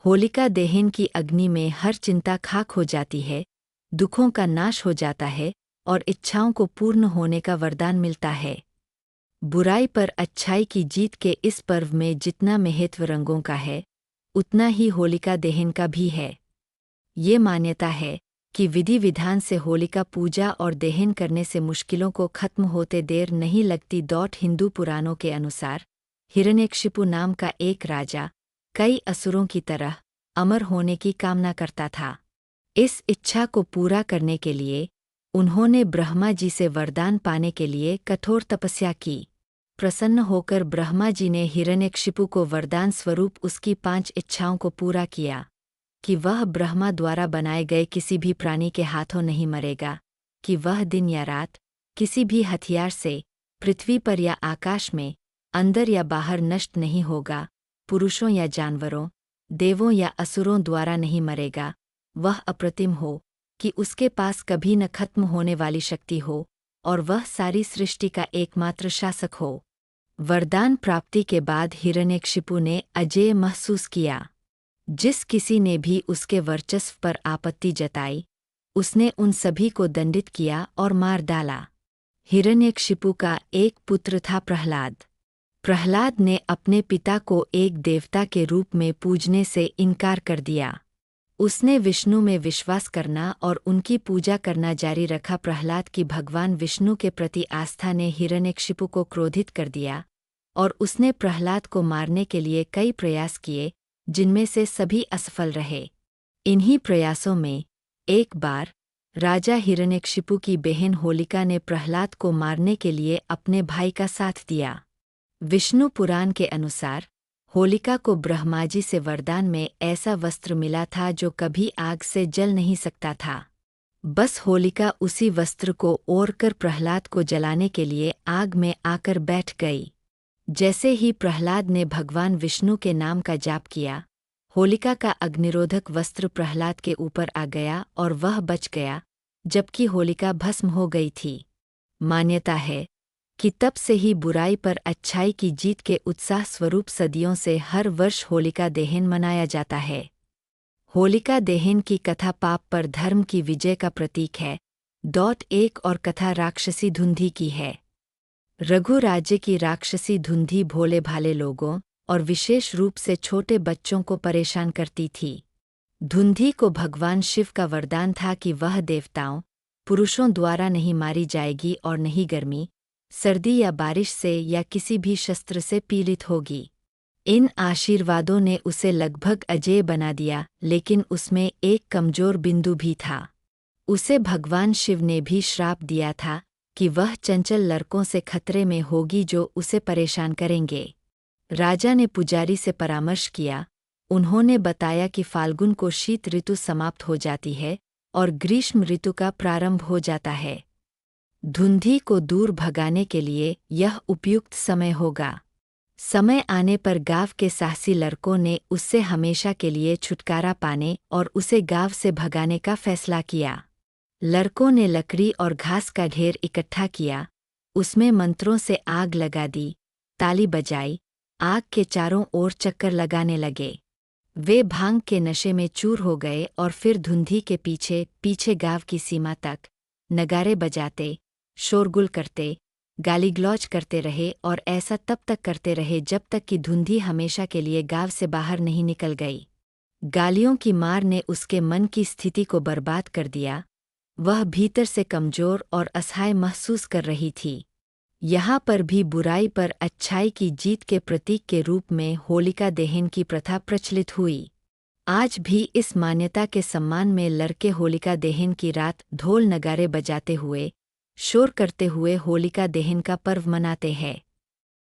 होलिका दहन की अग्नि में हर चिंता खाक हो जाती है, दुखों का नाश हो जाता है और इच्छाओं को पूर्ण होने का वरदान मिलता है। बुराई पर अच्छाई की जीत के इस पर्व में जितना महत्व रंगों का है, उतना ही होलिका दहन का भी है। ये मान्यता है कि विधि विधान से होलिका पूजा और दहन करने से मुश्किलों को खत्म होते देर नहीं लगती। हिंदू पुराणों के अनुसार हिरण्यकशिपु नाम का एक राजा कई असुरों की तरह अमर होने की कामना करता था। इस इच्छा को पूरा करने के लिए उन्होंने ब्रह्मा जी से वरदान पाने के लिए कठोर तपस्या की। प्रसन्न होकर ब्रह्मा जी ने हिरण्यकशिपु को वरदान स्वरूप उसकी 5 इच्छाओं को पूरा किया कि वह ब्रह्मा द्वारा बनाए गए किसी भी प्राणी के हाथों नहीं मरेगा, कि वह दिन या रात किसी भी हथियार से पृथ्वी पर या आकाश में अंदर या बाहर नष्ट नहीं होगा, पुरुषों या जानवरों, देवों या असुरों द्वारा नहीं मरेगा, वह अप्रतिम हो कि उसके पास कभी न खत्म होने वाली शक्ति हो और वह सारी सृष्टि का एकमात्र शासक हो। वरदान प्राप्ति के बाद हिरण्यकशिपु ने अजेय महसूस किया। जिस किसी ने भी उसके वर्चस्व पर आपत्ति जताई, उसने उन सभी को दंडित किया और मार डाला। हिरण्यकशिपु का एक पुत्र था प्रहलाद। प्रहलाद ने अपने पिता को एक देवता के रूप में पूजने से इनकार कर दिया। उसने विष्णु में विश्वास करना और उनकी पूजा करना जारी रखा। प्रहलाद की भगवान विष्णु के प्रति आस्था ने हिरण्यकशिपु को क्रोधित कर दिया और उसने प्रहलाद को मारने के लिए कई प्रयास किए, जिनमें से सभी असफल रहे। इन्हीं प्रयासों में एक बार राजा हिरण्यकशिपु की बहन होलिका ने प्रहलाद को मारने के लिए अपने भाई का साथ दिया। विष्णु पुराण के अनुसार होलिका को ब्रह्माजी से वरदान में ऐसा वस्त्र मिला था जो कभी आग से जल नहीं सकता था। बस होलिका उसी वस्त्र को ओढ़कर प्रहलाद को जलाने के लिए आग में आकर बैठ गई। जैसे ही प्रहलाद ने भगवान विष्णु के नाम का जाप किया, होलिका का अग्निरोधक वस्त्र प्रहलाद के ऊपर आ गया और वह बच गया, जबकि होलिका भस्म हो गई थी। मान्यता है कि तब से ही बुराई पर अच्छाई की जीत के उत्साह स्वरूप सदियों से हर वर्ष होलिका दहन मनाया जाता है। होलिका दहन की कथा पाप पर धर्म की विजय का प्रतीक है। एक और कथा राक्षसी धुंधी की है। रघु राज्य की राक्षसी धुंधी भोले भाले लोगों और विशेष रूप से छोटे बच्चों को परेशान करती थी। धुंधी को भगवान शिव का वरदान था कि वह देवताओं, पुरुषों द्वारा नहीं मारी जाएगी और नहीं गर्मी, सर्दी या बारिश से या किसी भी शस्त्र से पीड़ित होगी। इन आशीर्वादों ने उसे लगभग अजेय बना दिया, लेकिन उसमें एक कमजोर बिंदु भी था। उसे भगवान शिव ने भी श्राप दिया था कि वह चंचल लड़कों से खतरे में होगी जो उसे परेशान करेंगे। राजा ने पुजारी से परामर्श किया। उन्होंने बताया कि फाल्गुन को शीत ऋतु समाप्त हो जाती है और ग्रीष्म ऋतु का प्रारंभ हो जाता है। धुंधी को दूर भगाने के लिए यह उपयुक्त समय होगा। समय आने पर गांव के साहसी लड़कों ने उससे हमेशा के लिए छुटकारा पाने और उसे गांव से भगाने का फैसला किया। लड़कों ने लकड़ी और घास का ढेर इकट्ठा किया, उसमें मंत्रों से आग लगा दी, ताली बजाई, आग के चारों ओर चक्कर लगाने लगे। वे भांग के नशे में चूर हो गए और फिर धुंधी के पीछे पीछे गांव की सीमा तक नगारे बजाते, शोरगुल करते, गाली-गलौज करते रहे और ऐसा तब तक करते रहे जब तक कि धुंधी हमेशा के लिए गांव से बाहर नहीं निकल गई। गालियों की मार ने उसके मन की स्थिति को बर्बाद कर दिया। वह भीतर से कमजोर और असहाय महसूस कर रही थी। यहाँ पर भी बुराई पर अच्छाई की जीत के प्रतीक के रूप में होलिका दहन की प्रथा प्रचलित हुई। आज भी इस मान्यता के सम्मान में लड़के होलिका दहन की रात ढोल नगारे बजाते हुए, शोर करते हुए होलिका दहन का पर्व मनाते हैं।